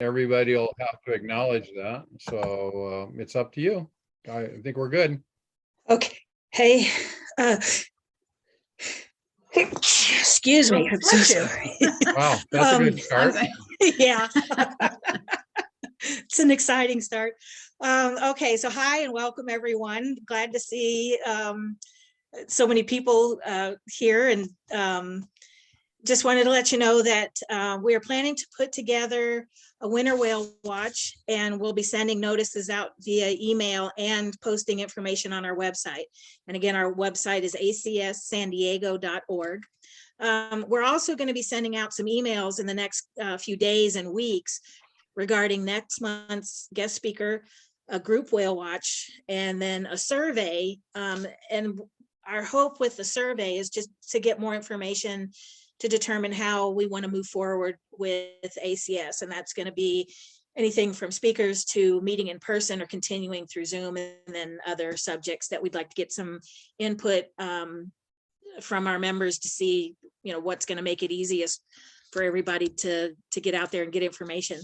Everybody will have to acknowledge that. So it's up to you. I think we're good. Okay. Hey, excuse me. I'm so sorry. Wow, that's a good start. Yeah. It's an exciting start. Okay, so hi and welcome everyone. Glad to see so many people here, and just wanted to let you know that we are planning to put together a winter whale watch, and we'll be sending notices out via email and posting information on our website. And again, our website is acssandiego.org. We're also going to be sending out some emails in the next few days and weeks regarding next month's guest speaker, a group whale watch, and then a survey. And our hope with the survey is just to get more information to determine how we want to move forward with ACS. And that's going to be anything from speakers to meeting in person or continuing through Zoom, and then other subjects that we'd like to get some input from our members to see, what's going to make it easiest for everybody to get out there and get information.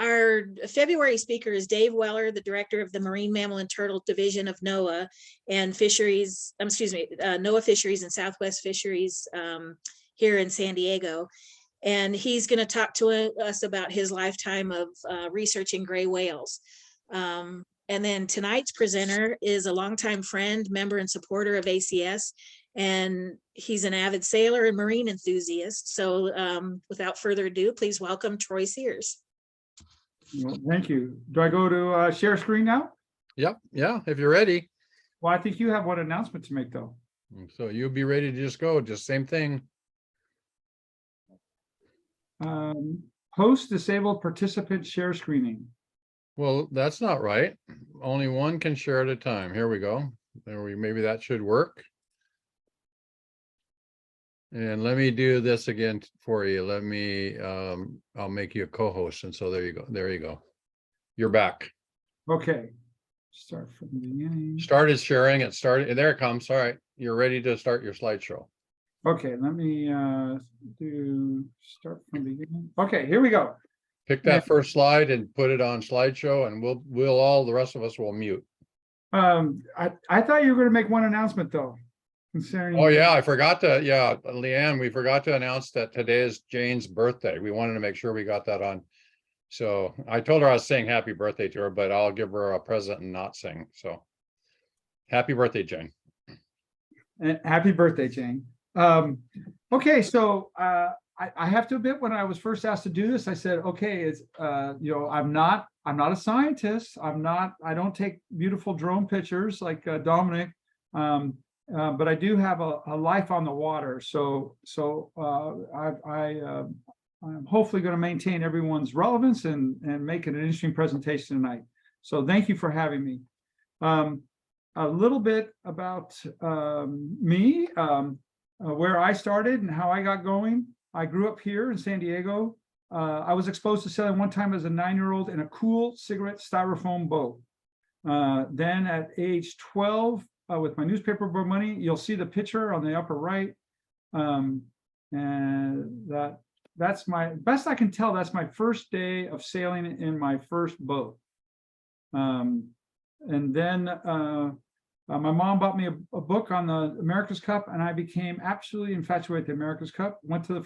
Our February speaker is Dave Weller, the director of the Marine Mammal and Turtle Division of NOAA and Fisheries, NOAA Fisheries and Southwest Fisheries here in San Diego. And he's going to talk to us about his lifetime of researching gray whales. And then tonight's presenter is a longtime friend, member, and supporter of ACS, and he's an avid sailor and marine enthusiast. So without further ado, please welcome Troy Sears. Well, thank you. Do I go to share screen now? Yep. Yeah. If you're ready. Well, I think you have one announcement to make, though. So you'll be ready to just go. Just same thing. Host disabled participant share screening. Well, that's not right. Only one can share at a time. Here we go. Maybe that should work. And let me do this again for you. Let me, I'll make you a co-host. And so there you go. There you go. You're back. Okay. Start from the beginning. Started sharing it. Started. There it comes. All right. You're ready to start your slideshow. Okay. Let me start from the beginning. Okay. Here we go. Pick that first slide and put it on slideshow, and we'll all, the rest of us will mute. I thought you were going to make one announcement, though. Oh yeah, I forgot to, Leanne, we forgot to announce that today is Jane's birthday. We wanted to make sure we got that on. So I told her I was saying happy birthday to her, but I'll give her a present and not sing. So happy birthday, Jane. And happy birthday, Jane. Okay, so I have to admit, when I was first asked to do this, I said, okay, it's I'm not a scientist. I don't take beautiful drone pictures like Dominic. But I do have a life on the water, so I'm hopefully going to maintain everyone's relevance and make it an interesting presentation tonight. So thank you for having me. A little bit about me, where I started and how I got going. I grew up here in San Diego. I was exposed to sailing one time as a 9-year-old in a cool cigarette styrofoam boat. Then at age 12, with my newspaper board money, you'll see the picture on the upper right. And that's my best I can tell. That's my first day of sailing in my first boat. And then my mom bought me a book on the America's Cup, and I became absolutely infatuated with the America's Cup. Went to the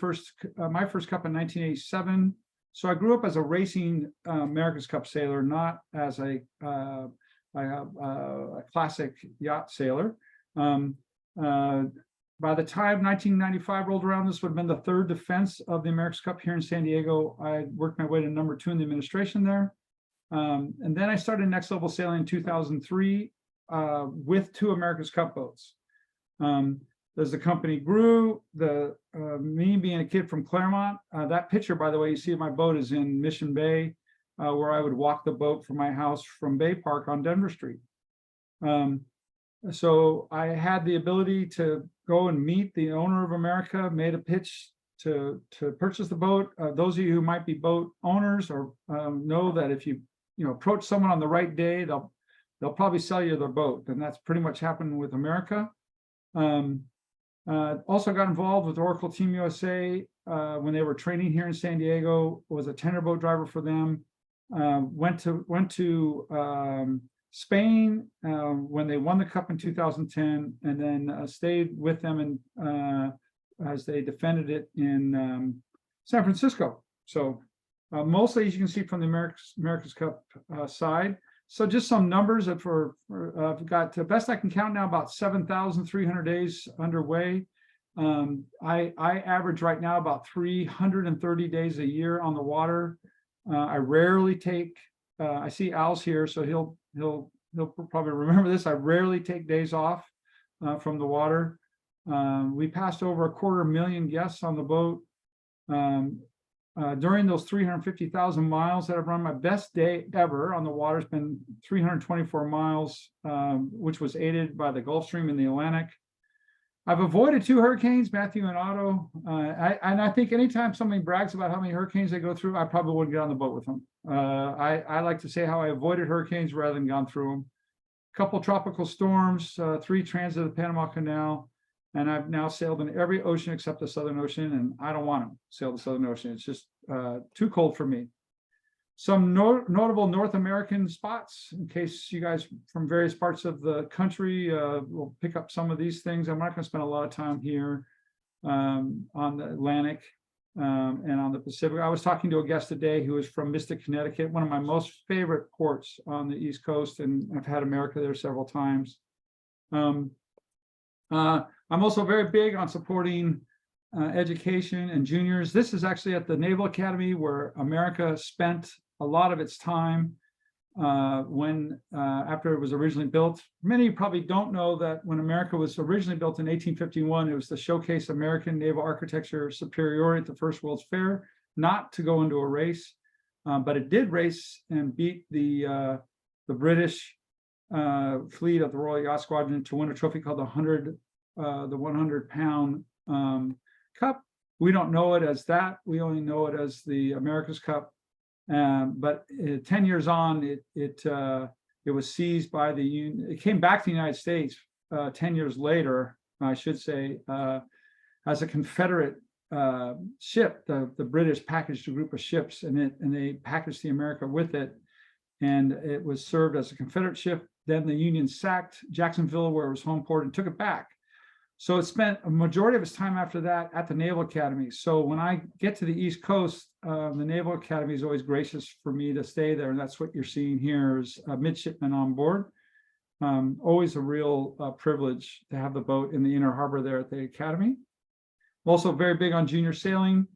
my first cup in 1987. So I grew up as a racing America's Cup sailor, not as a classic yacht sailor. By the time 1995 rolled around, this would have been the third defense of the America's Cup here in San Diego. I worked my way to number 2 in the administration there. And then I started next level sailing in 2003 with 2 America's Cup boats. As the company grew, me being a kid from Claremont, that picture, by the way, you see of my boat is in Mission Bay, where I would walk the boat from my house from Bay Park on Denver Street. So I had the ability to go and meet the owner of America, made a pitch to purchase the boat. Those of you who might be boat owners or know that if you approach someone on the right day, they'll probably sell you their boat, and that's pretty much happened with America. Also got involved with Oracle Team USA when they were training here in San Diego, was a tenderboat driver for them. Went to Spain when they won the Cup in 2010, and then stayed with them and as they defended it in San Francisco. So mostly, as you can see from the America's Cup side. So just some numbers that I've got, best I can count now, about 7,300 days underway. I average right now about 330 days a year on the water. I rarely take, I see Al's here, so he'll probably remember this. I rarely take days off from the water. We passed over 250,000 guests on the boat. During those 350,000 miles that I've run, my best day ever on the water has been 324 miles, which was aided by the Gulf Stream in the Atlantic. I've avoided 2 hurricanes, Matthew and Otto. I think anytime somebody brags about how many hurricanes they go through, I probably wouldn't get on the boat with them. I like to say how I avoided hurricanes rather than gone through them. A couple tropical storms, 3 transits of the Panama Canal. And I've now sailed in every ocean except the Southern Ocean, and I don't want to sail the Southern Ocean. It's just too cold for me. Some notable North American spots, in case you guys from various parts of the country will pick up some of these things. I'm not going to spend a lot of time here on the Atlantic and on the Pacific. I was talking to a guest today who is from Mystic, Connecticut, one of my most favorite ports on the East Coast, and I've had America there several times. I'm also very big on supporting education and juniors. This is actually at the Naval Academy, where America spent a lot of its time after it was originally built. Many probably don't know that when America was originally built in 1851, it was to showcase American naval architecture superiority at the First World's Fair, not to go into a race, but it did race and beat the British fleet of the Royal Yacht Squadron to win a trophy called the 100-pound Cup. We don't know it as that. We only know it as the America's Cup. But 10 years on, it was seized by the Union. It came back to the United States 10 years later, I should say, as a Confederate ship. The British packaged a group of ships, and they packaged the America with it, and it was served as a Confederate ship. Then the Union sacked Jacksonville, where it was home port, and took it back. So it spent a majority of its time after that at the Naval Academy. So when I get to the East Coast, the Naval Academy is always gracious for me to stay there. And that's what you're seeing here is a midshipman on board. Always a real privilege to have the boat in the inner harbor there at the Academy. I'm also very big on junior sailing.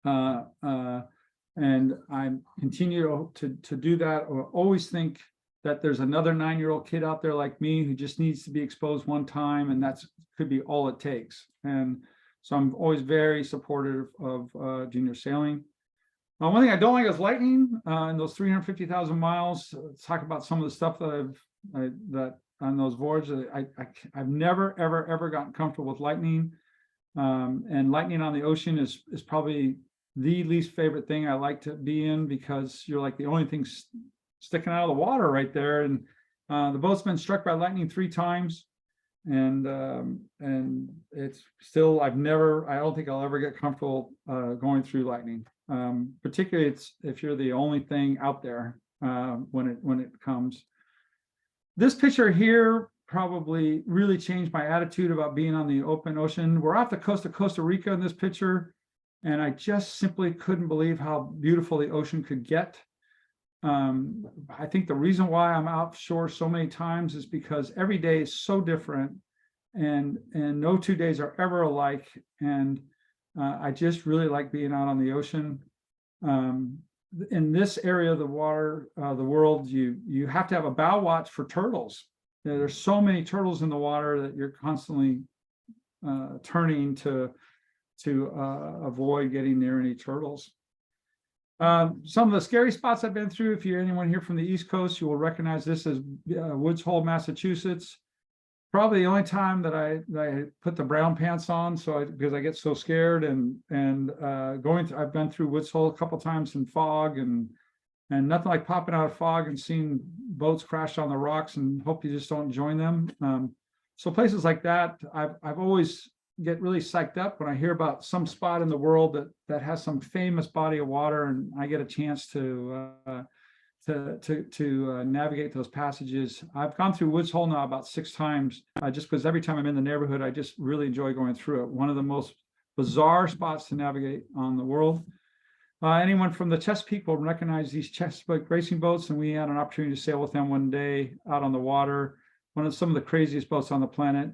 And I continue to do that. I always think that there's another 9-year-old kid out there like me who just needs to be exposed one time, and that could be all it takes. And so I'm always very supportive of junior sailing. One thing I don't like is lightning in those 350,000 miles. Let's talk about some of the stuff that that on those voyages. I've never, ever gotten comfortable with lightning. And lightning on the ocean is probably the least favorite thing I like to be in, because you're like the only thing sticking out of the water right there. And the boat's been struck by lightning 3 times, and it's still, I don't think I'll ever get comfortable going through lightning. Particularly if you're the only thing out there when it comes. This picture here probably really changed my attitude about being on the open ocean. We're off the coast of Costa Rica in this picture, and I just simply couldn't believe how beautiful the ocean could get. I think the reason why I'm offshore so many times is because every day is so different, and no 2 days are ever alike. And I just really like being out on the ocean. In this area of the water, the world, you have to have a bow watch for turtles. There's so many turtles in the water that you're constantly turning to avoid getting near any turtles. Some of the scary spots I've been through, if you're anyone here from the East Coast, you will recognize this as Woods Hole, Massachusetts. Probably the only time that I put the brown pants on, because I get so scared. I've been through Woods Hole a couple times in fog, and nothing like popping out of fog and seeing boats crash on the rocks and hope you just don't join them. So places like that, I've always get really psyched up when I hear about some spot in the world that has some famous body of water, and I get a chance to navigate those passages. I've gone through Woods Hole now about 6 times, just because every time I'm in the neighborhood, I just really enjoy going through it. One of the most bizarre spots to navigate on the world. Anyone from the Chesapeake will recognize these Chesapeake racing boats, and we had an opportunity to sail with them one day out on the water. Some of the craziest boats on the planet.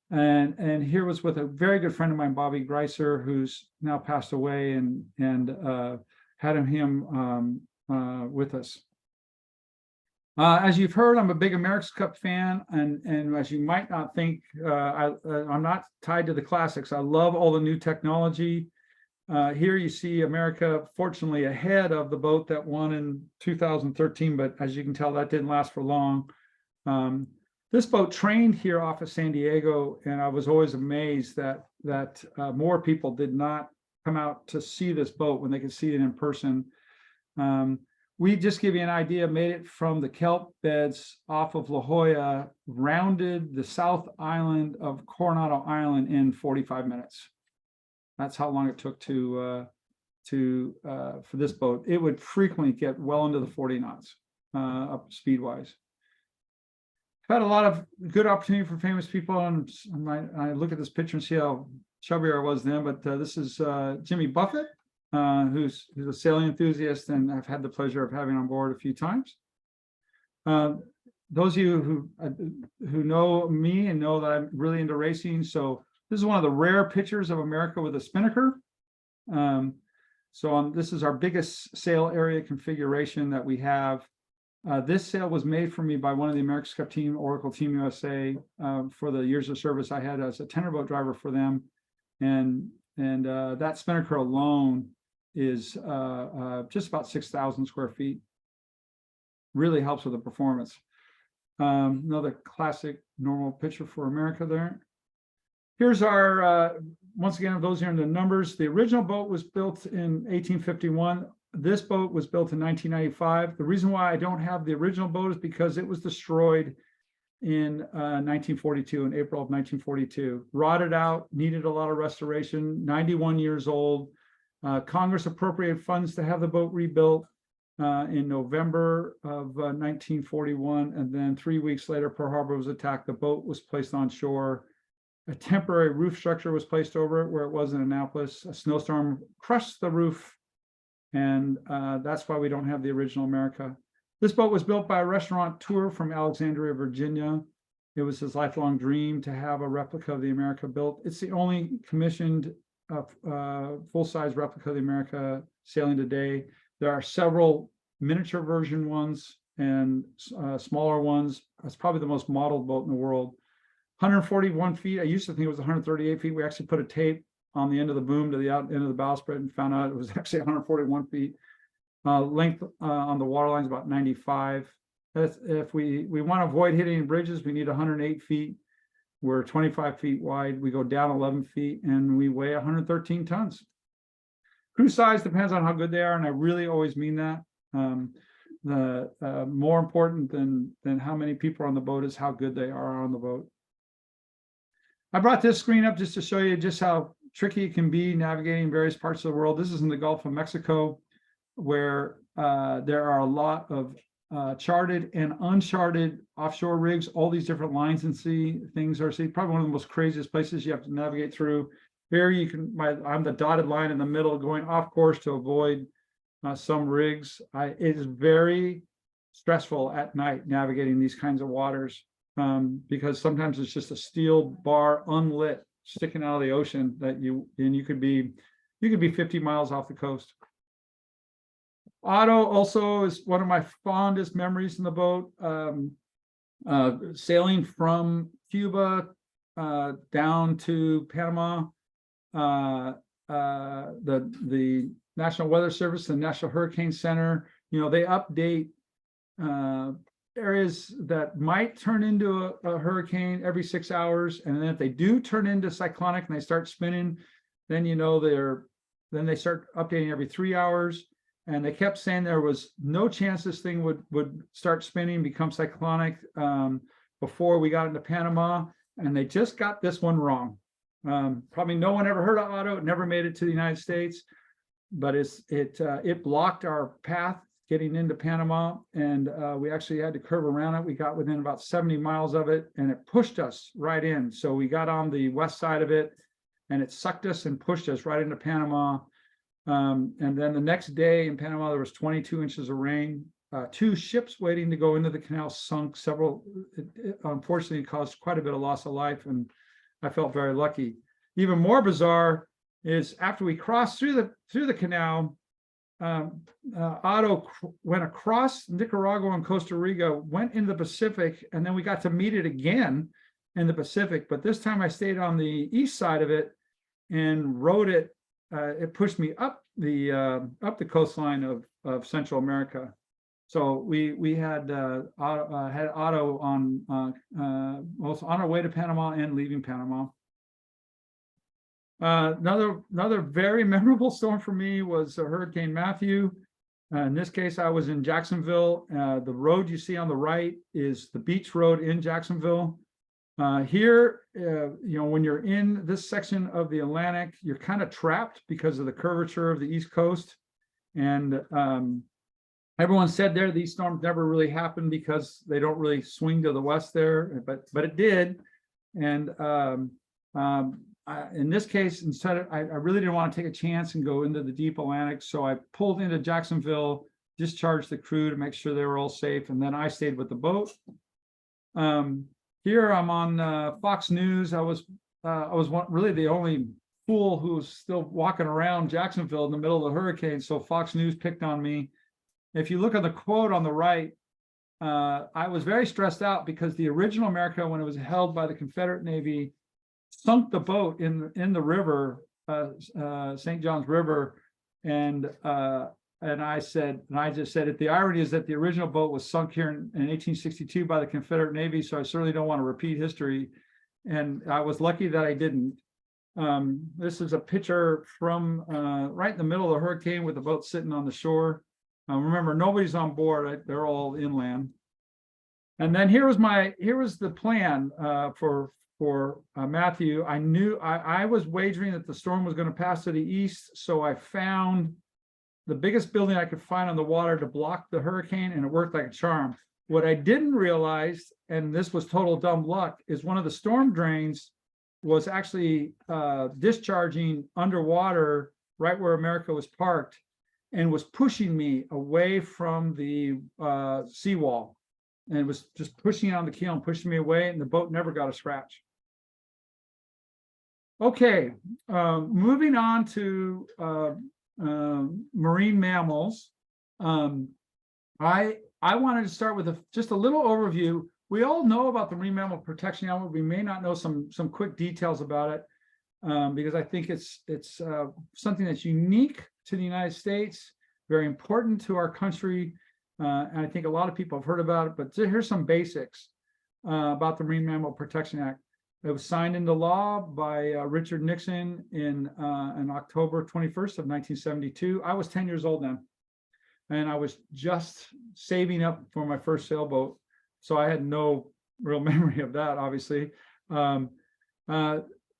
And here was with a very good friend of mine, Bobby Greiser, who's now passed away, and had him with us. As you've heard, I'm a big America's Cup fan, and as you might not think, I'm not tied to the classics. I love all the new technology. Here you see America, fortunately, ahead of the boat that won in 2013, but as you can tell, that didn't last for long. This boat trained here off of San Diego, and I was always amazed that more people did not come out to see this boat when they could see it in person. We just give you an idea, made it from the kelp beds off of La Jolla, rounded the South Island of Coronado Island in 45 minutes. That's how long it took for this boat. It would frequently get well into the 40 knots up speed-wise. I've had a lot of good opportunity for famous people, and I look at this picture and see how chubby I was then, but this is Jimmy Buffett, who's a sailing enthusiast, and I've had the pleasure of having on board a few times. Those of you who know me and know that I'm really into racing, so this is one of the rare pictures of America with a spinnaker. This is our biggest sail area configuration that we have. This sail was made for me by one of the America's Cup team, Oracle Team USA, for the years of service I had as a tender boat driver for them. And that spinnaker alone is just about 6,000 square feet. Really helps with the performance. Another classic normal picture for America there. Here's our, once again, those are in the numbers. The original boat was built in 1851. This boat was built in 1995. The reason why I don't have the original boat is because it was destroyed in 1942, in April of 1942. Rotted out, needed a lot of restoration, 91 years old. Congress appropriated funds to have the boat rebuilt in November of 1941. And then 3 weeks later, Pearl Harbor was attacked. The boat was placed on shore. A temporary roof structure was placed over it where it was in Annapolis. A snowstorm crushed the roof, and that's why we don't have the original America. This boat was built by a restaurateur from Alexandria, Virginia. It was his lifelong dream to have a replica of the America built. It's the only commissioned full-size replica of the America sailing today. There are several miniature version ones and smaller ones. It's probably the most modeled boat in the world. 141 feet. I used to think it was 138 feet. We actually put a tape on the end of the boom to the out end of the bowsprit and found out it was actually 141 feet. Length on the waterline is about 95. If we want to avoid hitting bridges, we need 108 feet. We're 25 feet wide. We go down 11 feet, and we weigh 113 tons. Crew size depends on how good they are, and I really always mean that. The more important than how many people are on the boat is how good they are on the boat. I brought this screen up just to show you just how tricky it can be navigating various parts of the world. This is in the Gulf of Mexico, where there are a lot of charted and uncharted offshore rigs, all these different lines and sea things are probably one of the most craziest places you have to navigate through. Here you can, I'm the dotted line in the middle going off course to avoid some rigs. It is very stressful at night navigating these kinds of waters because sometimes it's just a steel bar unlit sticking out of the ocean that you could be 50 miles off the coast. Otto also is one of my fondest memories in the boat. Sailing from Cuba down to Panama. The National Weather Service, the National Hurricane Center, they update areas that might turn into a hurricane every 6 hours, and then if they do turn into cyclonic and they start spinning, then then they start updating every 3 hours. And they kept saying there was no chance this thing would start spinning, become cyclonic before we got into Panama, and they just got this one wrong. Probably no one ever heard of Otto. It never made it to the United States, but it blocked our path getting into Panama, and we actually had to curve around it. We got within about 70 miles of it, and it pushed us right in. So we got on the west side of it, and it sucked us and pushed us right into Panama. And then the next day in Panama, there was 22 inches of rain. 2 ships waiting to go into the canal sunk. Several, it unfortunately caused quite a bit of loss of life, and I felt very lucky. Even more bizarre is after we crossed through the canal, Otto went across Nicaragua and Costa Rica, went into the Pacific, and then we got to meet it again in the Pacific. But this time I stayed on the east side of it and rode it. It pushed me up the coastline of Central America. So we had Otto on both on our way to Panama and leaving Panama. Another very memorable storm for me was Hurricane Matthew. In this case, I was in Jacksonville. The road you see on the right is the beach road in Jacksonville. Here, when you're in this section of the Atlantic, you're kind of trapped because of the curvature of the East Coast. And everyone said there these storms never really happen because they don't really swing to the west there, but it did. And in this case, instead of, I really didn't want to take a chance and go into the deep Atlantic, so I pulled into Jacksonville, discharged the crew to make sure they were all safe, and then I stayed with the boat. Here I'm on Fox News. I was really the only fool who was still walking around Jacksonville in the middle of the hurricane, so Fox News picked on me. If you look at the quote on the right, I was very stressed out because the original America, when it was held by the Confederate Navy, sunk the boat in the river, St. John's River, and I just said that the irony is that the original boat was sunk here in 1862 by the Confederate Navy, so I certainly don't want to repeat history, and I was lucky that I didn't. This is a picture from right in the middle of the hurricane with the boat sitting on the shore. Remember, nobody's on board; they're all inland. And then here was the plan for Matthew. I knew I was wagering that the storm was going to pass to the east, so I found the biggest building I could find on the water to block the hurricane, and it worked like a charm. What I didn't realize, and this was total dumb luck, is one of the storm drains was actually discharging underwater right where America was parked, and was pushing me away from the seawall, and it was just pushing on the keel and pushing me away, and the boat never got a scratch. Okay, moving on to marine mammals. I wanted to start with just a little overview. We all know about the Marine Mammal Protection Act. We may not know some quick details about it, because I think it's something that's unique to the United States, very important to our country, and I think a lot of people have heard about it. But here's some basics about the Marine Mammal Protection Act. It was signed into law by Richard Nixon in October 21st of 1972. I was 10 years old then, and I was just saving up for my first sailboat, so I had no real memory of that, obviously.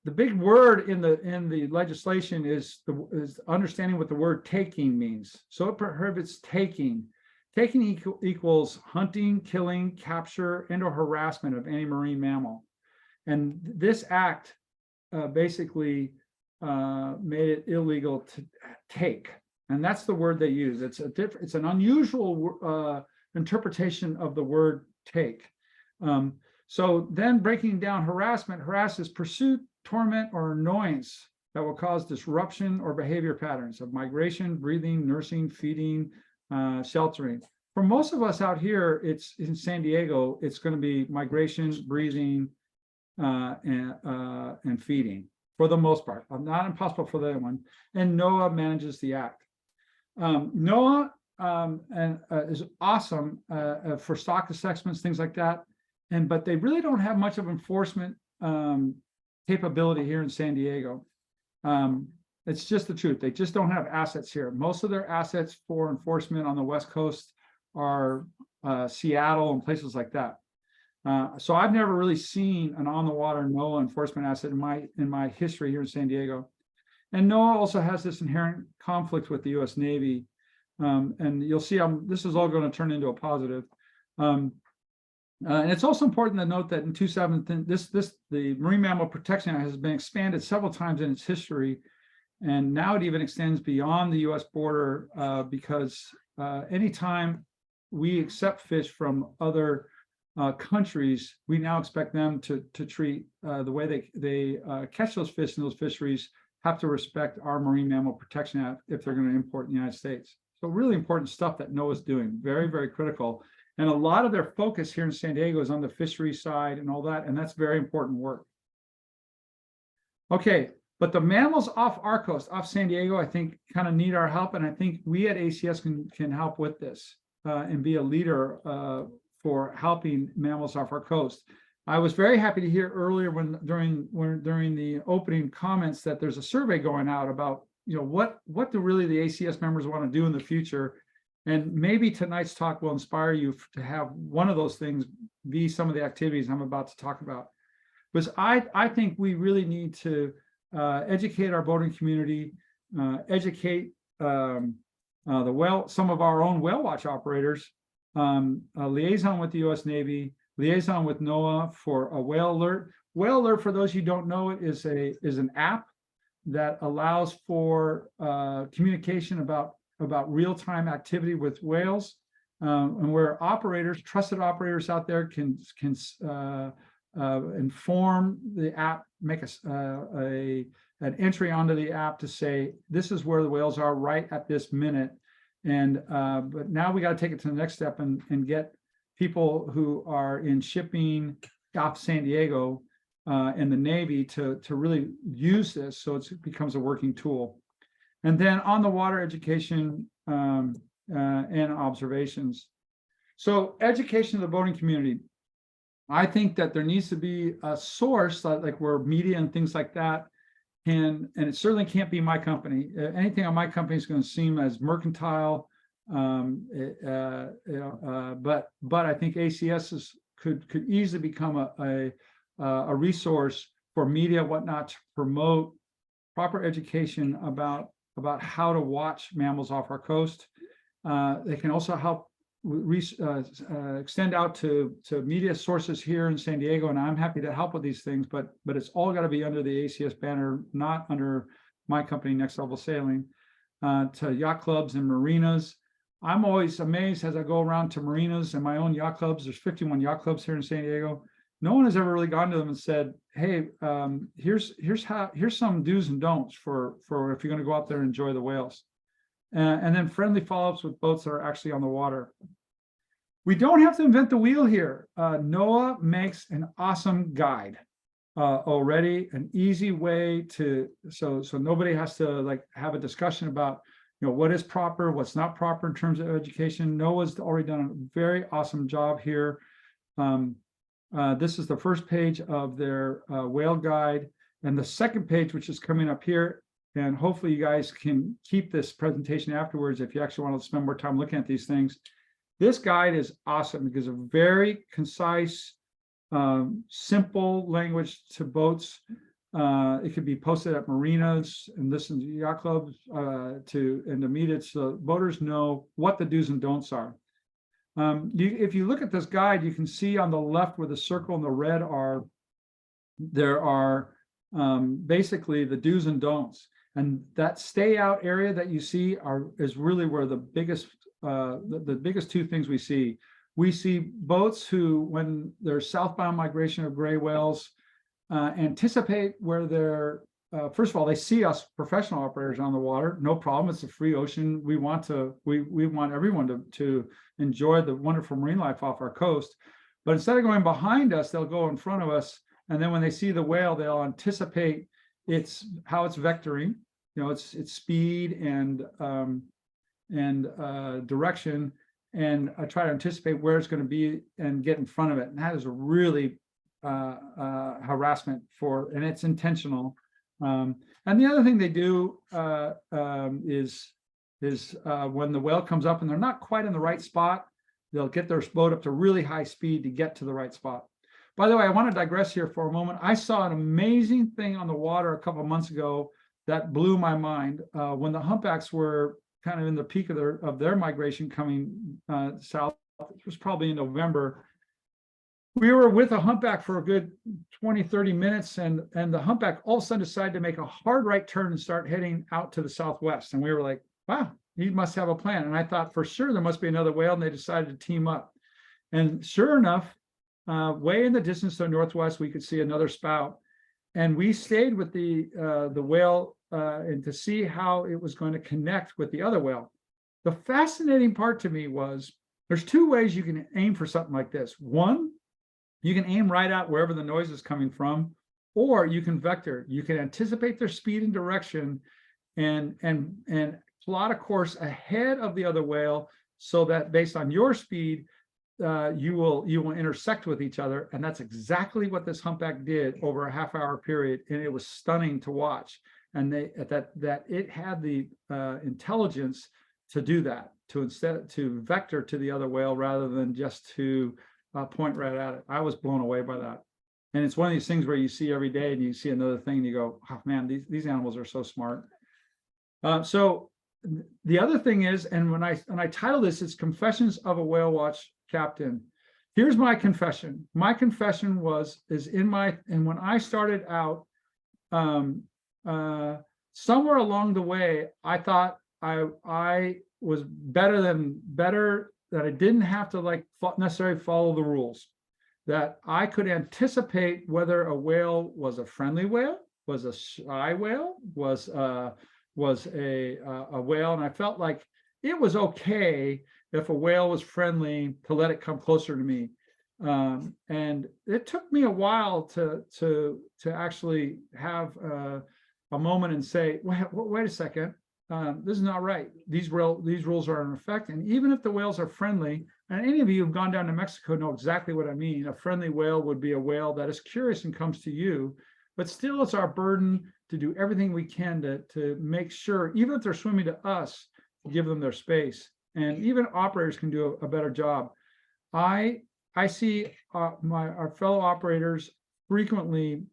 The big word in the legislation is understanding what the word taking means. So it prohibits taking. Taking equals hunting, killing, capture, and or harassment of any marine mammal. And this act basically made it illegal to take, and that's the word they use. It's an unusual interpretation of the word take. So then breaking down harassment, harass is pursuit, torment, or annoyance that will cause disruption or behavior patterns of migration, breathing, nursing, feeding, sheltering. For most of us out here, it's in San Diego, it's going to be migration, breathing, and feeding for the most part. Not impossible for the other one. And NOAA manages the act. NOAA is awesome for stock assessments, things like that. But they really don't have much of enforcement capability here in San Diego. It's just the truth. They just don't have assets here. Most of their assets for enforcement on the West Coast are Seattle and places like that. So I've never really seen an on-the-water NOAA enforcement asset in my history here in San Diego. And NOAA also has this inherent conflict with the U.S. Navy. And you'll see this is all going to turn into a positive. And it's also important to note that in 2007, the Marine Mammal Protection Act has been expanded several times in its history. And now it even extends beyond the U.S. border because anytime we accept fish from other countries, we now expect them to treat the way they catch those fish in those fisheries, have to respect our Marine Mammal Protection Act if they're going to import in the United States. So really important stuff that NOAA is doing, very, very critical. And a lot of their focus here in San Diego is on the fishery side and all that, and that's very important work. Okay, but the mammals off our coast, off San Diego, I think kind of need our help, and I think we at ACS can help with this and be a leader for helping mammals off our coast. I was very happy to hear earlier during the opening comments that there's a survey going out about, you know, what do really the ACS members want to do in the future. And maybe tonight's talk will inspire you to have one of those things be some of the activities I'm about to talk about. Because I think we really need to educate our boating community, educate some of our own whale watch operators, a liaison with the U.S. Navy, liaison with NOAA for a whale alert. Whale alert, for those who don't know, is an app that allows for communication about real-time activity with whales, and where operators, trusted operators out there can inform the app, make an entry onto the app to say, this is where the whales are right at this minute. And but now we got to take it to the next step and get people who are in shipping off San Diego and the Navy to really use this so it becomes a working tool. And then on the water education and observations. So education of the boating community. I think that there needs to be a source like where media and things like that and it certainly can't be my company. Anything on my company is going to seem as mercantile. But I think ACS could easily become a resource for media, whatnot, to promote proper education about how to watch mammals off our coast. They can also help extend out to media sources here in San Diego, and I'm happy to help with these things, but it's all got to be under the ACS banner, not under my company, Next Level Sailing, to yacht clubs and marinas. I'm always amazed as I go around to marinas and my own yacht clubs. There's 51 yacht clubs here in San Diego. No one has ever really gone to them and said, hey, here's some do's and don'ts for if you're going to go out there and enjoy the whales. And then friendly follow-ups with boats that are actually on the water. We don't have to invent the wheel here. NOAA makes an awesome guide already, an easy way to, so nobody has to like have a discussion about, you know, what is proper, what's not proper in terms of education. NOAA's already done a very awesome job here. This is the first page of their whale guide, and the second page, which is coming up here, and hopefully you guys can keep this presentation afterwards if you actually want to spend more time looking at these things. This guide is awesome because of very concise, simple language to boats. It could be posted at marinas and listen to yacht clubs and to meet it, so boaters know what the do's and don'ts are. If you look at this guide, you can see on the left where the circle and the red are, there are basically the do's and don'ts. And that stay out area that you see is really where the biggest two things we see. We see boats who, when there's southbound migration of gray whales, anticipate where they're, first of all, they see us professional operators on the water, no problem. It's a free ocean. We want everyone to enjoy the wonderful marine life off our coast. But instead of going behind us, they'll go in front of us. And then when they see the whale, they'll anticipate how it's vectoring, you know, its speed and direction, and try to anticipate where it's going to be and get in front of it. And that is a really harassment and it's intentional. And the other thing they do is when the whale comes up and they're not quite in the right spot, they'll get their boat up to really high speed to get to the right spot. By the way, I want to digress here for a moment. I saw an amazing thing on the water a couple of months ago that blew my mind. When the humpbacks were kind of in the peak of their migration coming south, it was probably in November. We were with a humpback for a good 20, 30 minutes, and the humpback all of a sudden decided to make a hard right turn and start heading out to the southwest. And we were like, wow, he must have a plan. And I thought for sure there must be another whale, and they decided to team up. And sure enough, way in the distance to the northwest, we could see another spout. And we stayed with the whale and to see how it was going to connect with the other whale. The fascinating part to me was there's two ways you can aim for something like this. One, you can aim right out wherever the noise is coming from, or you can vector. You can anticipate their speed and direction and plot a course ahead of the other whale so that based on your speed, you will intersect with each other. And that's exactly what this humpback did over a half-hour period. And it was stunning to watch. And that it had the intelligence to do that, to vector to the other whale rather than just to point right at it. I was blown away by that. And it's one of these things where you see every day and you see another thing and you go, oh man, these animals are so smart. So the other thing is, and when I title this, it's Confessions of a Whale Watch Captain. Here's my confession. My confession and when I started out, somewhere along the way, I thought I was better that I didn't have to necessarily follow the rules, that I could anticipate whether a whale was a friendly whale, was a shy whale, was a whale, and I felt like it was okay if a whale was friendly to let it come closer to me. And it took me a while to actually have a moment and say, wait a second. This is not right. These rules are in effect. And even if the whales are friendly, and any of you who've gone down to Mexico know exactly what I mean, a friendly whale would be a whale that is curious and comes to you, but still it's our burden to do everything we can to make sure, even if they're swimming to us, give them their space. And even operators can do a better job. I see our fellow operators frequently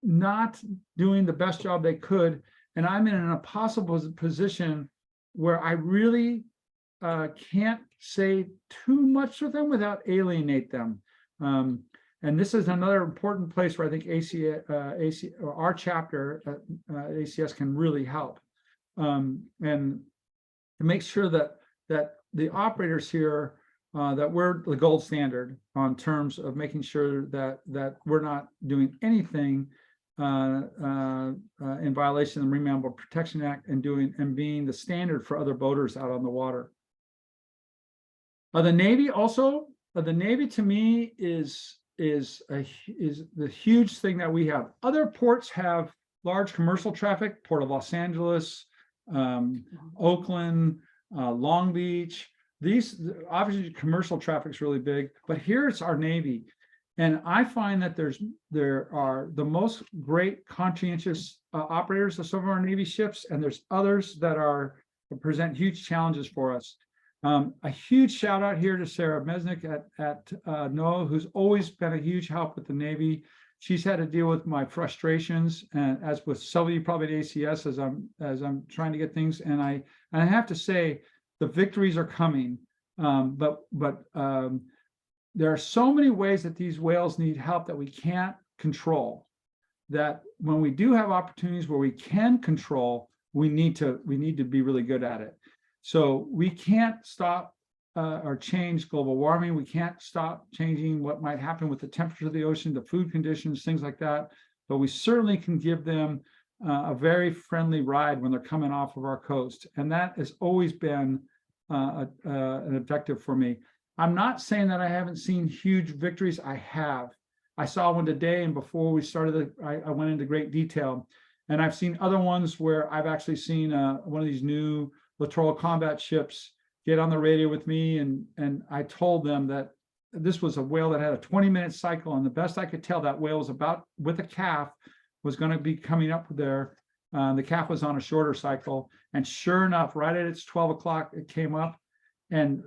not doing the best job they could. And I'm in an impossible position where I really can't say too much with them without alienate them. And this is another important place where I think our chapter at ACS can really help. And to make sure that the operators here, that we're the gold standard on terms of making sure that we're not doing anything in violation of the Marine Mammal Protection Act and being the standard for other boaters out on the water. The Navy also, the Navy to me is the huge thing that we have. Other ports have large commercial traffic, Port of Los Angeles, Oakland, Long Beach. These obviously commercial traffic is really big, but here it's our Navy. And I find that there are the most great conscientious operators of some of our Navy ships, and there's others that present huge challenges for us. A huge shout out here to Sarah Mesnick at NOAA, who's always been a huge help with the Navy. She's had to deal with my frustrations, and as with some of you probably at ACS, as I'm trying to get things. And I have to say, the victories are coming, but there are so many ways that these whales need help that we can't control, that when we do have opportunities where we can control, we need to be really good at it. So we can't stop or change global warming. We can't stop changing what might happen with the temperature of the ocean, the food conditions, things like that. But we certainly can give them a very friendly ride when they're coming off of our coast. And that has always been an objective for me. I'm not saying that I haven't seen huge victories. I have. I saw one today, and before we started, I went into great detail. And I've seen other ones where I've actually seen one of these new littoral combat ships get on the radio with me, and I told them that this was a whale that had a 20-minute cycle, and the best I could tell, that whale was about, with a calf, was going to be coming up there. The calf was on a shorter cycle, and sure enough, right at its 12 o'clock, it came up. and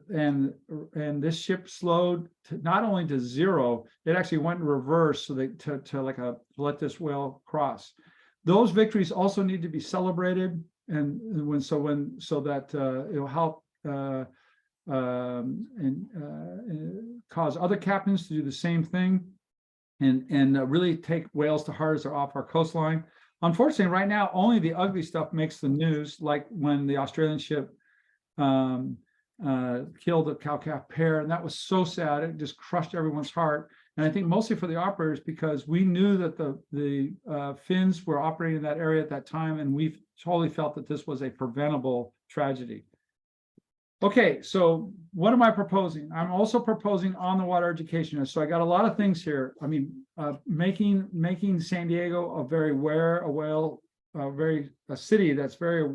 this ship slowed to not only to zero, it actually went in reverse so they to like a let this whale cross. Those victories also need to be celebrated, and so that it'll help cause other captains to do the same thing, and really take whales to heart as they're off our coastline. Unfortunately, right now, only the ugly stuff makes the news, like when the Australian ship killed a cow-calf pair, and that was so sad. It just crushed everyone's heart. And I think mostly for the operators, because we knew that the Finns were operating in that area at that time, and we totally felt that this was a preventable tragedy. Okay, so what am I proposing? I'm also proposing on the water education. So I got a lot of things here. I mean, making San Diego a very a city that's very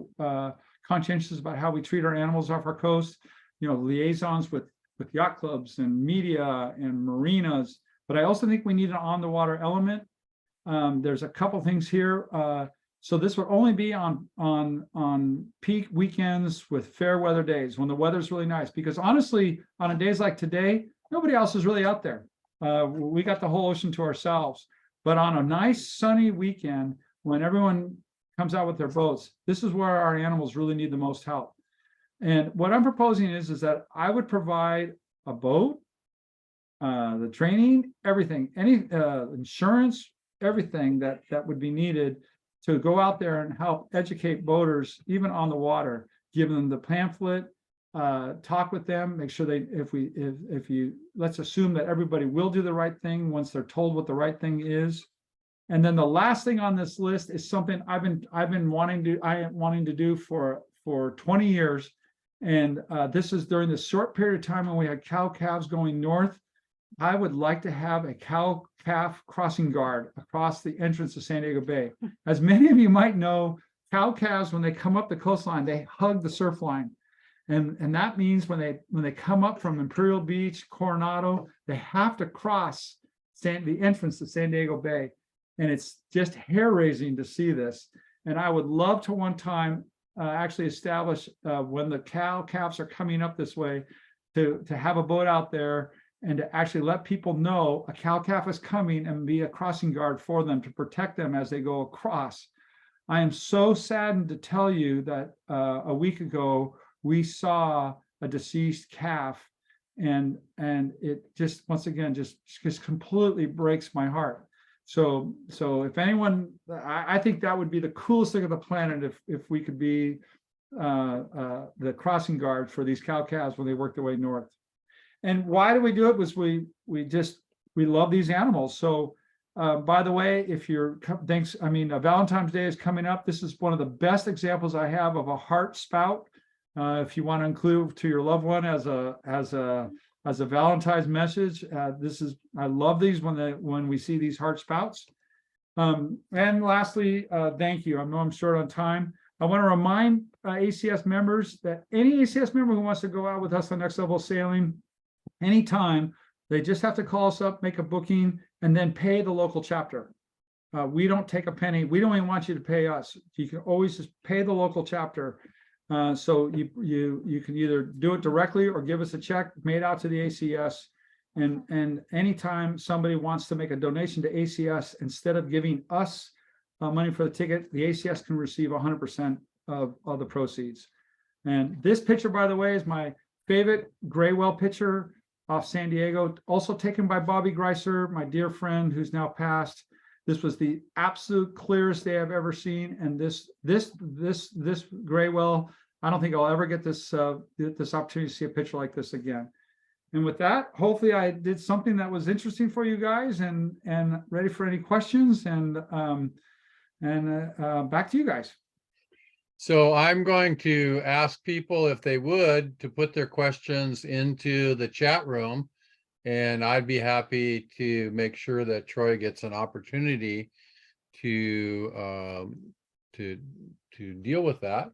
conscientious about how we treat our animals off our coast. You know, liaisons with yacht clubs and media and marinas. But I also think we need an on the water element. There's a couple things here. So this will only be on peak weekends with fair weather days when the weather's really nice, because honestly, on days like today, nobody else is really out there. We got the whole ocean to ourselves. But on a nice sunny weekend, when everyone comes out with their boats, this is where our animals really need the most help. And what I'm proposing is that I would provide a boat, the training, everything, any insurance, everything that would be needed to go out there and help educate boaters, even on the water, give them the pamphlet, talk with them, make sure let's assume that everybody will do the right thing once they're told what the right thing is. And then the last thing on this list is something I've been wanting to do for 20 years. And this is during this short period of time when we had cow calves going north. I would like to have a cow-calf crossing guard across the entrance of San Diego Bay. As many of you might know, cow calves, when they come up the coastline, they hug the surf line. And that means when they come up from Imperial Beach, Coronado, they have to cross the entrance to San Diego Bay. And it's just hair-raising to see this. And I would love to one time actually establish when the cow calves are coming up this way to have a boat out there and to actually let people know a cow calf is coming and be a crossing guard for them to protect them as they go across. I am so saddened to tell you that a week ago, we saw a deceased calf, and it just, once again, just completely breaks my heart. So if anyone, I think that would be the coolest thing on the planet if we could be the crossing guard for these cow calves when they work their way north. And why do we do it? Was we love these animals. So by the way, if you're Valentine's Day is coming up. This is one of the best examples I have of a heart spout. If you want to include to your loved one as a Valentine's message, I love these when we see these heart spouts. And lastly, thank you. I know I'm short on time. I want to remind ACS members that any ACS member who wants to go out with us on Next Level Sailing, anytime, they just have to call us up, make a booking, and then pay the local chapter. We don't take a penny. We don't even want you to pay us. You can always just pay the local chapter. So you can either do it directly or give us a check made out to the ACS. And anytime somebody wants to make a donation to ACS, instead of giving us money for the ticket, the ACS can receive 100% of the proceeds. And this picture, by the way, is my favorite gray whale picture off San Diego, also taken by Bobby Greiser, my dear friend who's now passed. This was the absolute clearest day I've ever seen. And this gray whale, I don't think I'll ever get this opportunity to see a picture like this again. And with that, hopefully I did something that was interesting for you guys and ready for any questions, and back to you guys. So I'm going to ask people if they would to put their questions into the chat room, and I'd be happy to make sure that Troy gets an opportunity to deal with that.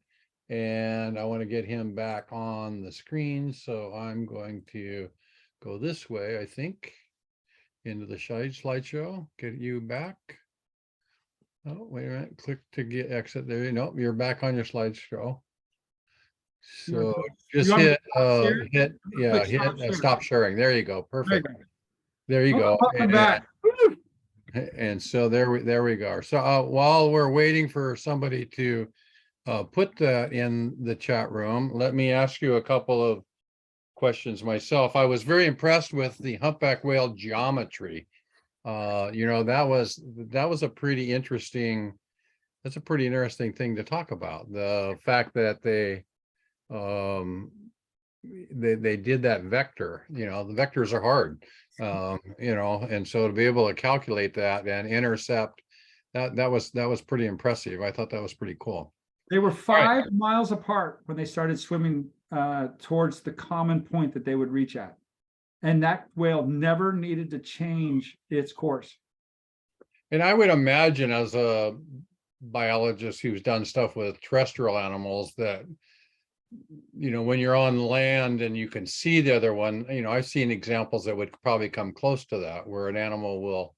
And I want to get him back on the screen. So I'm going to go this way, I think, into the slideshow, get you back. Oh, wait a minute, click to get exit there. Nope, you're back on your slideshow. So You just want me to hit, Click hit stop share. stop sharing. There you go. There you Perfect. go. There you Oh, go. welcome back. Woo! And so there we go. So while we're waiting for somebody to put that in the chat room, let me ask you a couple of questions myself. I was very impressed with the humpback whale geometry. That was a pretty interesting, that's a pretty interesting thing to talk about. The fact that they did that vector, the vectors are hard, and so to be able to calculate that and intercept, that was pretty impressive. I thought that was pretty cool. They were All right. 5 miles apart when they started swimming towards the common point that they would reach at. And that whale never needed to change its course. And I would imagine, as a biologist who's done stuff with terrestrial animals, that when you're on land and you can see the other one, I've seen examples that would probably come close to that, where an animal will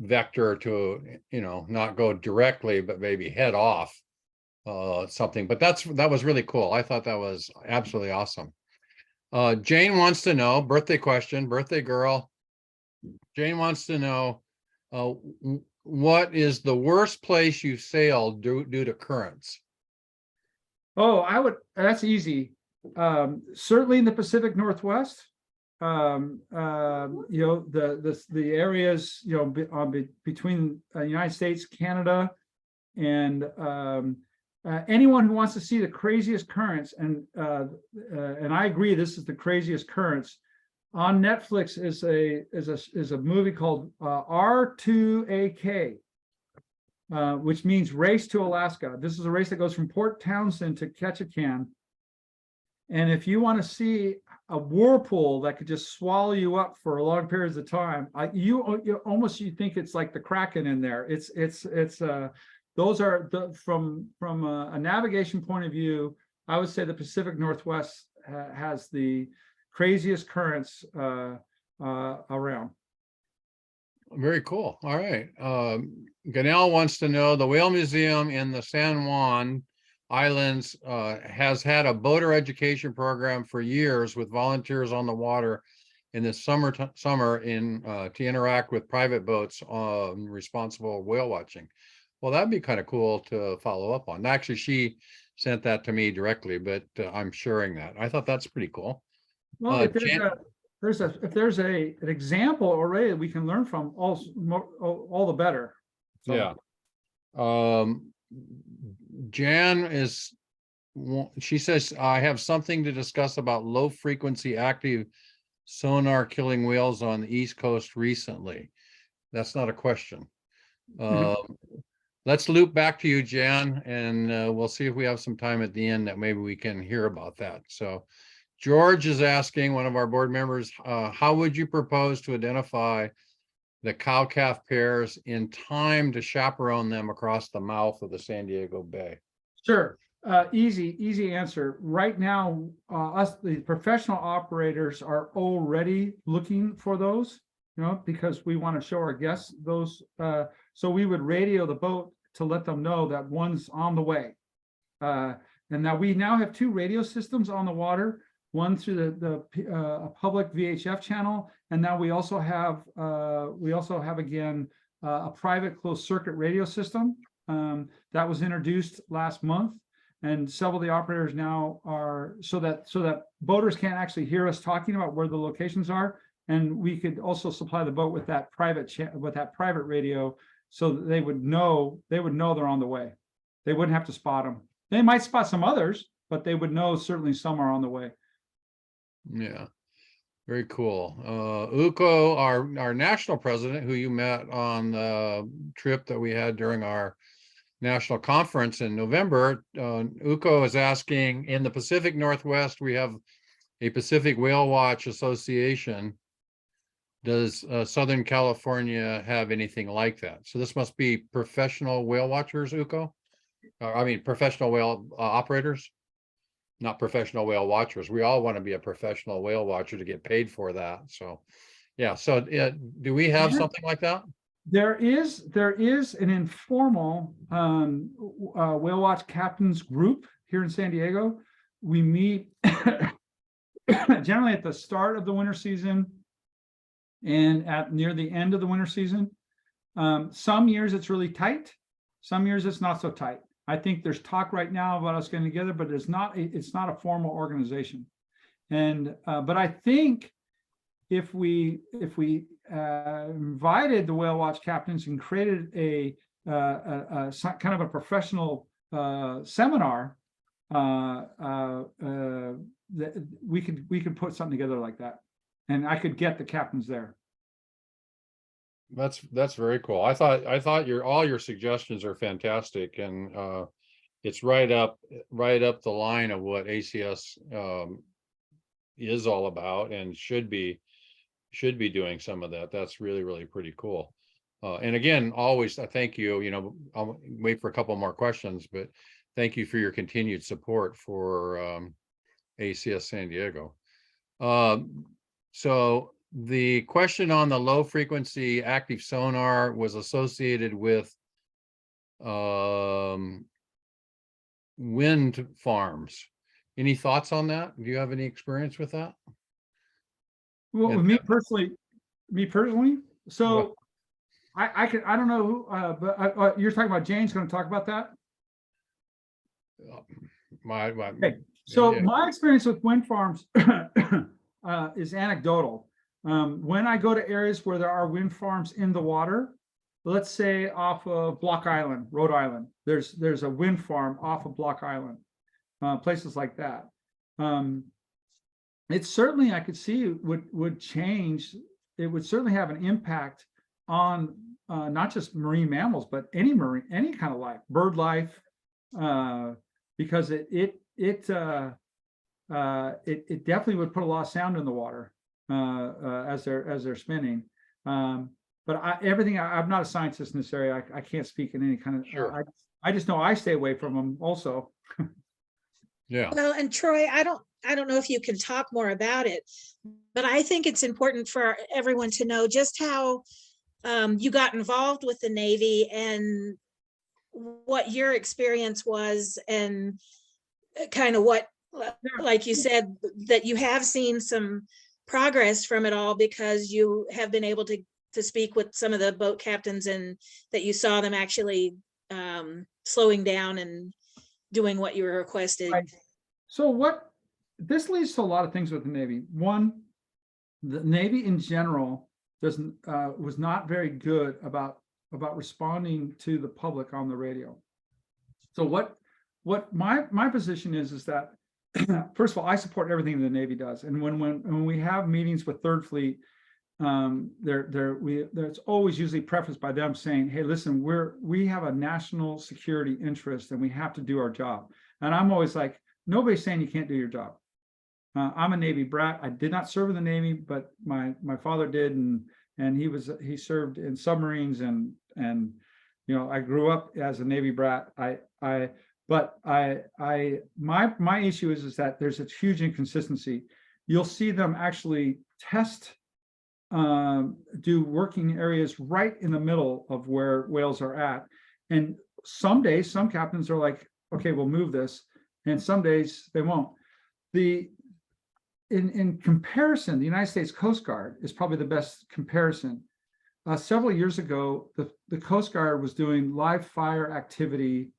vector to not go directly but maybe head off something. But that was really cool. I thought that was absolutely awesome. Jane wants to know, birthday question, birthday girl. Jane wants to know, what is the worst place you sailed due to currents? Oh, that's easy. Certainly in the Pacific Northwest. The areas, between the United States, Canada, and anyone who wants to see the craziest currents, and I agree, this is the craziest currents. On Netflix is a movie called R2AK, which means Race to Alaska. This is a race that goes from Port Townsend to Ketchikan. And if you want to see a whirlpool that could just swallow you up for long periods of time, you think it's like the Kraken in there. Those are from a navigation point of view. I would say the Pacific Northwest has the craziest currents around. Very cool. All right. Ganel wants to know, the Whale Museum in the San Juan Islands has had a boater education program for years with volunteers on the water in the summer to interact with private boats on responsible whale watching. Well, that'd be kind of cool to follow up on. Actually, she sent that to me directly, but I'm sharing that. I thought that's pretty cool. Well, if there's an example already that we can learn from, all the better. So. Yeah. Jan she says, I have something to discuss about low frequency active sonar killing whales on the East Coast recently. That's not a question. Let's loop back to you, Jan, and we'll see if we have some time at the end that maybe we can hear about that. So George is asking, one of our board members, how would you propose to identify the cow-calf pairs in time to chaperone them across the mouth of the San Diego Bay? Sure. Easy answer. Right now, the professional operators are already looking for those, because we want to show our guests those. So we would radio the boat to let them know that one's on the way. And now we have 2 radio systems on the water, one through the public VHF channel, and now we also have again a private closed circuit radio system that was introduced last month, and several of the operators now are so that boaters can't actually hear us talking about where the locations are, and we could also supply the boat with that private radio, so that they would know they're on the way. They wouldn't have to spot them. They might spot some others, but they would know certainly some are on the way. Yeah, very cool. Uko, our national president, who you met on the trip that we had during our national conference in November, Uko is asking, in the Pacific Northwest, we have a Pacific Whale Watch Association. Does Southern California have anything like that? So this must be professional whale watchers, Uko? Professional whale operators? Not professional whale watchers. We all want to be a professional whale watcher to get paid for that. So, yeah. So, do we have something like that? There is an informal whale watch captains group here in San Diego. we meet generally at the start of the winter season and at near the end of the winter season. Some years it's really tight, some years it's not so tight. I think there's talk right now about us getting together, but it's not a formal organization. And but I think if we invited the whale watch captains and created a kind of a professional seminar, that we could put something together like that, and I could get the captains there. That's very cool. I thought all your suggestions are fantastic, and it's right up the line of what ACS is all about and should be doing some of that. That's really pretty cool. And again, always I thank you. You know, I'll wait for a couple more questions, but thank you for your continued support for ACS San Diego. So the question on the low frequency active sonar was associated with wind farms. Any thoughts on that? Do you have any experience with that? Well, with me personally, so Well, I don't know who, but you're talking about Jane's going to talk about that. Okay. So yeah. my experience with wind farms is anecdotal. When I go to areas where there are wind farms in the water, let's say off of Block Island, Rhode Island, there's a wind farm off of Block Island, places like that. It certainly, I could see would change. It would certainly have an impact on not just marine mammals, but any kind of life, bird life, because it definitely would put a lot of sound in the water as they're spinning. But I'm not a scientist in this area. I can't speak in any kind of. Sure. I just know I stay away from them also. Yeah. Well, and Troy, I don't know if you can talk more about it, but I think it's important for everyone to know just how you got involved with the Navy and what your experience was, and kind of what, like you said, that you have seen some progress from it all because you have been able to speak with some of the boat captains and that you saw them actually slowing down and doing what you were requested. Right. So this leads to a lot of things with the Navy. One, the Navy in general was not very good about responding to the public on the radio. So what my position is that first of all, I support everything the Navy does, and when we have meetings with Third Fleet, there's always usually prefaced by them saying, "Hey, listen, we have a national security interest, and we have to do our job." And I'm always like, nobody's saying you can't do your job. I'm a Navy brat. I did not serve in the Navy, but my father did, and he served in submarines, and you know, I grew up as a Navy brat. My issue is that there's a huge inconsistency. You'll see them actually test, do working areas right in the middle of where whales are at, and some days some captains are like, okay, we'll move this, and some days they won't. In comparison, the United States Coast Guard is probably the best comparison. Several years ago, the Coast Guard was doing live fire activity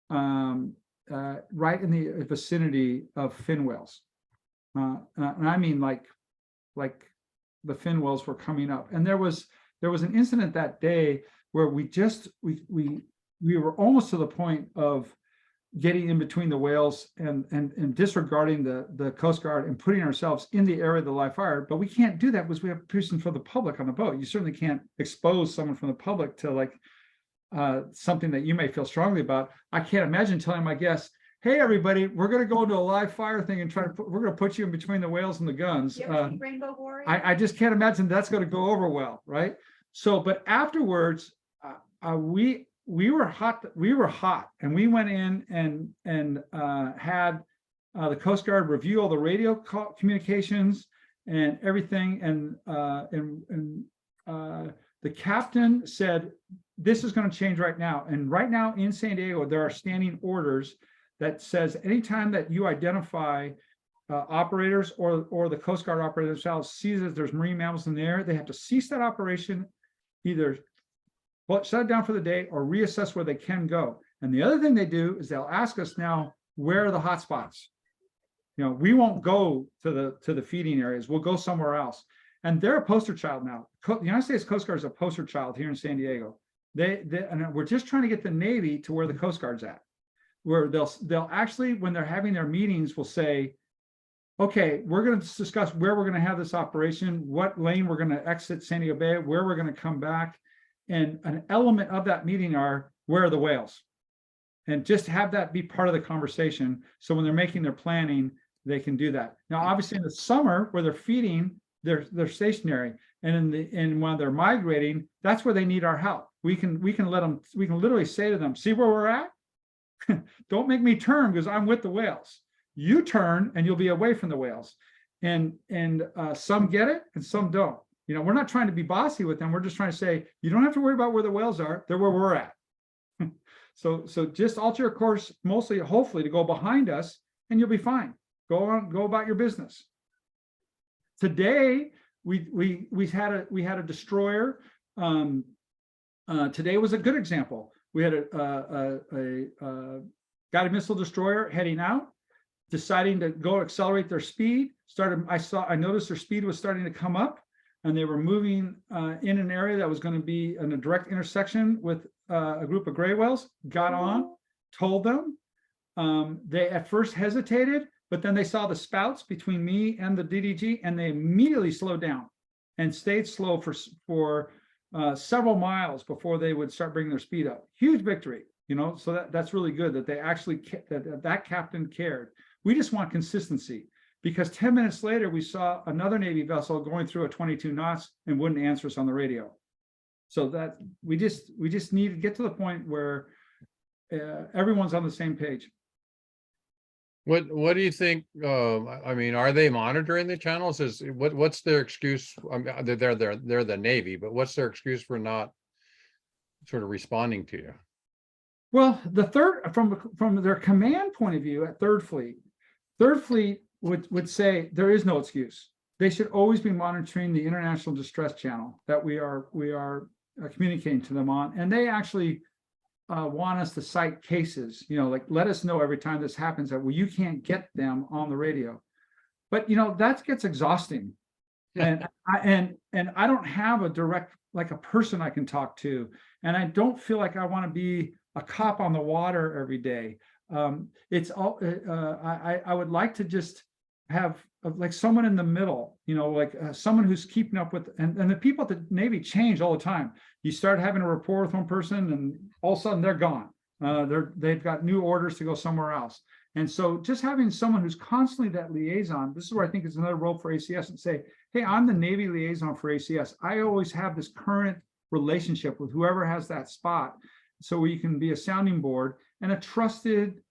right in the vicinity of fin whales, and I mean like the fin whales were coming up. And there was an incident that day where we were almost to the point of getting in between the whales and disregarding the Coast Guard and putting ourselves in the area of the live fire. But we can't do that because we have a person from the public on the boat. You certainly can't expose someone from the public to like something that you may feel strongly about. I can't imagine telling my guests, "Hey, everybody, we're going to go into a live fire thing and we're going to put you in between the whales and the guns." Rainbow Warrior? I just can't imagine that's going to go over well, right? So, but afterwards, we were hot, and we went in and had the Coast Guard review all the radio communications and everything, and the captain said, "This is going to change right now." And right now in San Diego, there are standing orders that says anytime that you identify operators or the Coast Guard operator themselves sees that there's marine mammals in the air, they have to cease that operation, either shut it down for the day or reassess where they can go. And the other thing they do is they'll ask us now, where are the hot spots? You know, we won't go to the feeding areas. We'll go somewhere else. And they're a poster child now. The United States Coast Guard is a poster child here in San Diego. And we're just trying to get the Navy to where the Coast Guard's at, where they'll actually, when they're having their meetings, will say, okay, we're going to discuss where we're going to have this operation, what lane we're going to exit San Diego Bay, where we're going to come back. And an element of that meeting are, where are the whales? And just have that be part of the conversation. So when they're making their planning, they can do that. Now, obviously in the summer where they're feeding, they're stationary. And when they're migrating, that's where they need our help. We can literally say to them, see where we're at? Don't make me turn because I'm with the whales. You turn and you'll be away from the whales. And some get it and some don't. You know, we're not trying to be bossy with them. We're just trying to say, you don't have to worry about where the whales are. They're where we're at. So just alter your course, mostly, hopefully, to go behind us, and you'll be fine. Go about your business. Today, we had a destroyer. Today was a good example. We had a guided missile destroyer heading out, deciding to go accelerate their speed. I noticed their speed was starting to come up, and they were moving in an area that was going to be in a direct intersection with a group of gray whales. Got on, told them. They at first hesitated, but then they saw the spouts between me and the DDG, and they immediately slowed down and stayed slow for several miles before they would start bringing their speed up. Huge victory, you know. So that's really good that they actually that captain cared. We just want consistency, because 10 minutes later we saw another Navy vessel going through at 22 knots and wouldn't answer us on the radio. So that we just need to get to the point where everyone's on the same page. What do you think? I mean, are they monitoring the channels? What's their excuse? I mean, they're the Navy, but what's their excuse for not sort of responding to you? Well, the third, from their command point of view at Third Fleet would say there is no excuse. They should always be monitoring the international distress channel that we are communicating to them on, and they actually want us to cite cases, you know, like let us know every time this happens that you can't get them on the radio. But you know, that gets exhausting. And I don't have a direct, like a person I can talk to, and I don't feel like I want to be a cop on the water every day. It's all I would like to just have like someone in the middle, you know, like someone who's keeping up with, and the people at the Navy change all the time. You start having a rapport with one person and all of a sudden they're gone. They've got new orders to go somewhere else. And so just having someone who's constantly that liaison, this is where I think it's another role for ACS, and say, hey, I'm the Navy liaison for ACS. I always have this current relationship with whoever has that spot. So we can be a sounding board and a trusted,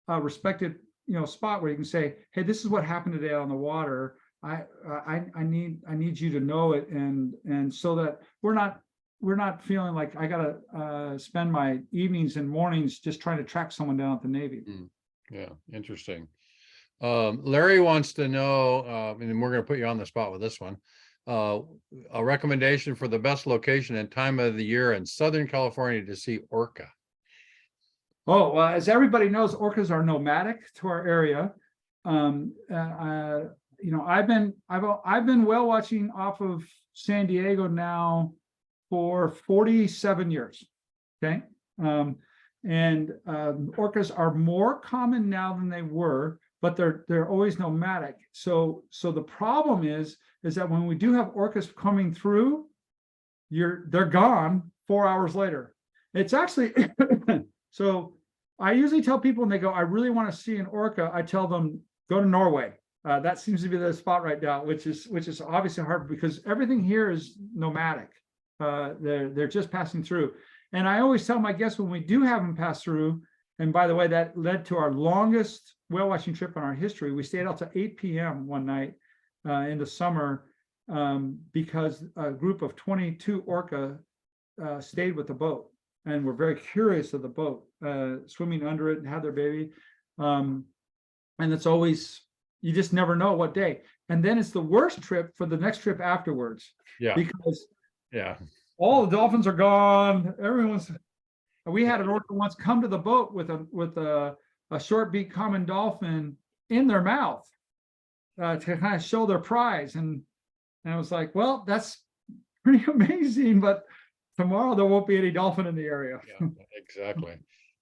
respected, you know, spot where you can say, hey, this is what happened today on the water. I need you to know it, and so that we're not feeling like I gotta spend my evenings and mornings just trying to track someone down at the Navy. Yeah, interesting. Larry wants to know, and we're going to put you on the spot with this one. A recommendation for the best location and time of the year in Southern California to see orca. Oh, well, as everybody knows, orcas are nomadic to our area. You know, I've been whale watching off of San Diego now for 47 years. Okay, and orcas are more common now than they were, but they're always nomadic. So the problem is that when we do have orcas coming through, they're gone 4 hours later. It's actually so. I usually tell people when they go, I really want to see an orca, I tell them, go to Norway. That seems to be the spot right now, which is obviously hard because everything here is nomadic. They're just passing through. And I always tell my guests when we do have them pass through, and by the way, that led to our longest whale watching trip in our history. We stayed out to 8 p.m. one night in the summer because a group of 22 orca stayed with the boat. And we're very curious of the boat, swimming under it and had their baby. And it's always, you just never know what day. And then it's the worst trip for the next trip afterwards. Yeah. Because Yeah. all the dolphins are gone. We had an orca once come to the boat with a short beak common dolphin in their mouth to kind of show their prize. And I was like, well, that's pretty amazing, but tomorrow there won't be any dolphin in the area. Yeah, exactly.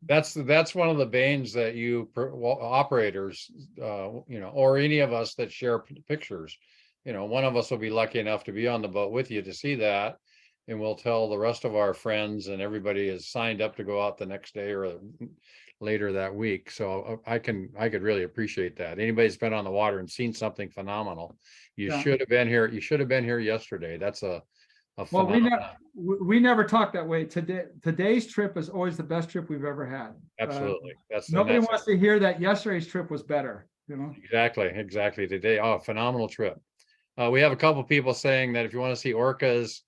That's one of the banes that operators, or any of us that share pictures. One of us will be lucky enough to be on the boat with you to see that, and we'll tell the rest of our friends, and everybody is signed up to go out the next day or later that week. So I could really appreciate that. Anybody who's been on the water and seen something phenomenal, you should have been here. You should have been here yesterday. That's a Well, phenomenon. we never talk that way. Today's trip is always the best trip we've ever had. Absolutely. Nobody wants to hear that yesterday's trip was better, Exactly. Today, phenomenal trip. We have a couple people saying that if you want to see orcas,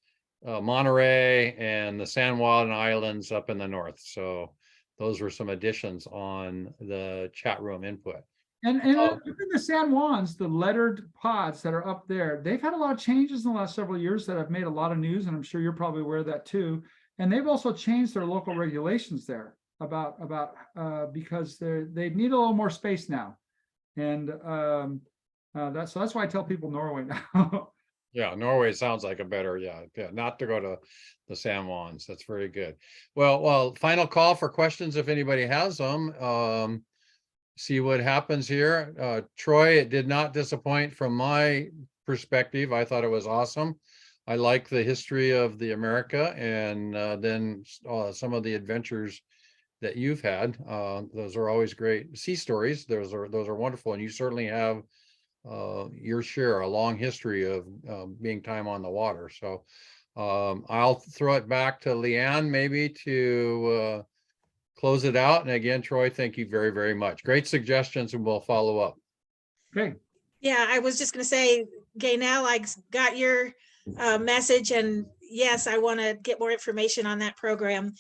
Monterey and the San Juan Islands up in the north. So those were some additions on the chat room input. And even the San Juans, the lettered pods that are up there, they've had a lot of changes in the last several years that have made a lot of news, and I'm sure you're probably aware of that too. And they've also changed their local regulations there about because they need a little more space now, and that's why I tell people Norway now. Yeah, Norway sounds like a better, not to go to the San Juans. That's very good. Well, final call for questions if anybody has them. See what happens here. Troy, it did not disappoint from my perspective. I thought it was awesome. I like the history of the America, and then some of the adventures that you've had. Those are always great. Sea stories, those are wonderful, and you certainly have your share, a long history of being time on the water. So I'll throw it back to Leanne maybe to close it out. And again, Troy, thank you very, very much. Great suggestions, and we'll follow up. Okay. Yeah, I was just going to say, Gaynell, I got your message, and yes, I want to get more information on that program.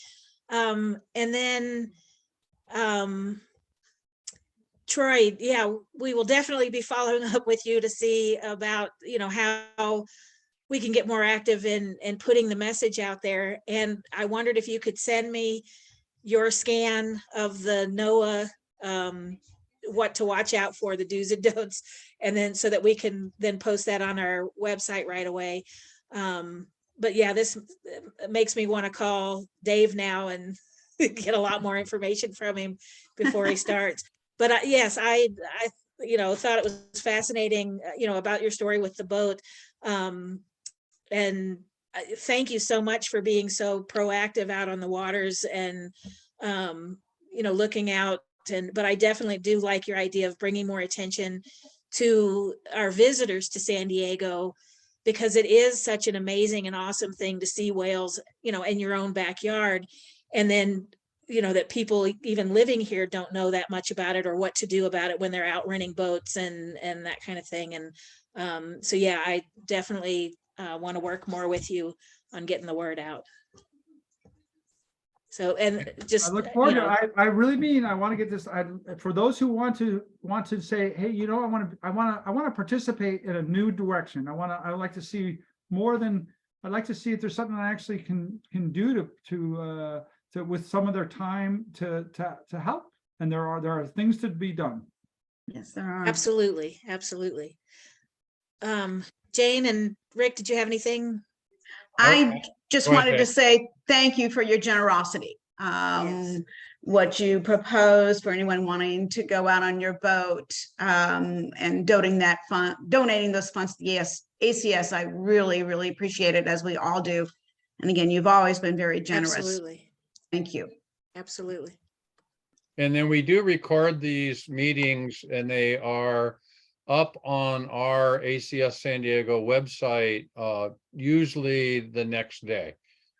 And then Troy, yeah, we will definitely be following up with you to see about, how we can get more active in putting the message out there. And I wondered if you could send me your scan of the NOAA, what to watch out for, the do's and don'ts, and then so that we can then post that on our website right away. But yeah, this makes me want to call Dave now and get a lot more information from him before he starts. But yes, I thought it was fascinating, about your story with the boat. And thank you so much for being so proactive out on the waters and, looking out. But I definitely do like your idea of bringing more attention to our visitors to San Diego, because it is such an amazing and awesome thing to see whales, in your own backyard. And then, that people even living here don't know that much about it or what to do about it when they're out renting boats and that kind of thing. And so, yeah, I definitely want to work more with you on getting the word out. So, and just I look forward to. I really mean I want to get this. For those who want to say, hey, I want to participate in a new direction. I would like to see more than. I'd like to see if there's something I actually can do to with some of their time to help. And there are things to be done. Yes, there are. Absolutely. Jane and Rick, did you have anything? I just Go ahead, wanted to say thank you for your generosity. Yes. What you proposed for anyone wanting to go out on your boat, and donating those funds to the ACS, I really, really appreciate it, as we all do. And again, you've always been very generous. Absolutely. Thank you. Absolutely. And then we do record these meetings, and they are up on our ACS San Diego website, usually the next day.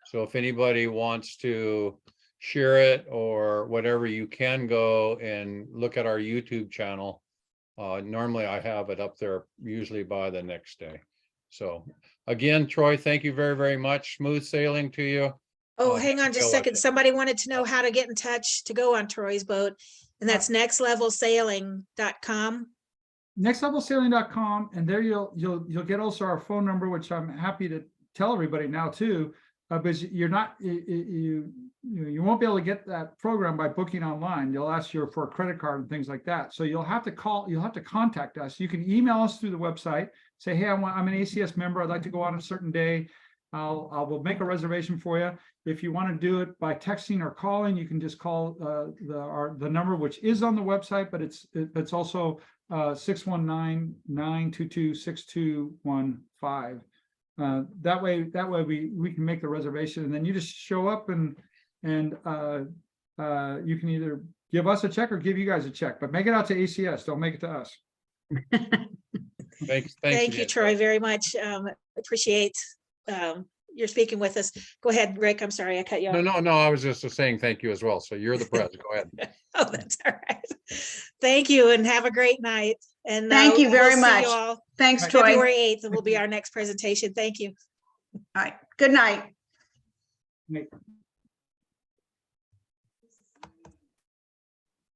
So if anybody wants to share it or whatever, you can go and look at our YouTube channel. Normally I have it up there usually by the next day. So again, Troy, thank you very, very much. Smooth sailing to you. Oh, hang on just a feel like second. it. Somebody wanted to know how to get in touch to go on Troy's boat. And that's nextlevelsailing.com. nextlevelsailing.com, and there you'll get also our phone number, which I'm happy to tell everybody now too. But you're not you won't be able to get that program by booking online. You'll ask you for a credit card and things like that. So you'll have to contact us. You can email us through the website. Say, hey, I'm an ACS member. I'd like to go on a certain day. We'll make a reservation for you. If you want to do it by texting or calling, you can just call the number, which is on the website, but it's also 619-922-6215. That way we can make the reservation, and then you just show up and you can either give us a check or give you guys a check, but make it out to ACS. Don't make it to us. Thanks. Thank you, again, Troy, very much. Appreciate you're speaking with us. Go ahead, Rick. I'm sorry, I cut you off. No, I was just saying thank you as well. So you're the press. Go ahead. Oh, that's all right. Thank you and have a great night. And Thank you very we'll see much. you all Thanks, Troy. All February 8th will be our next presentation. Thank you. right, good night. Right.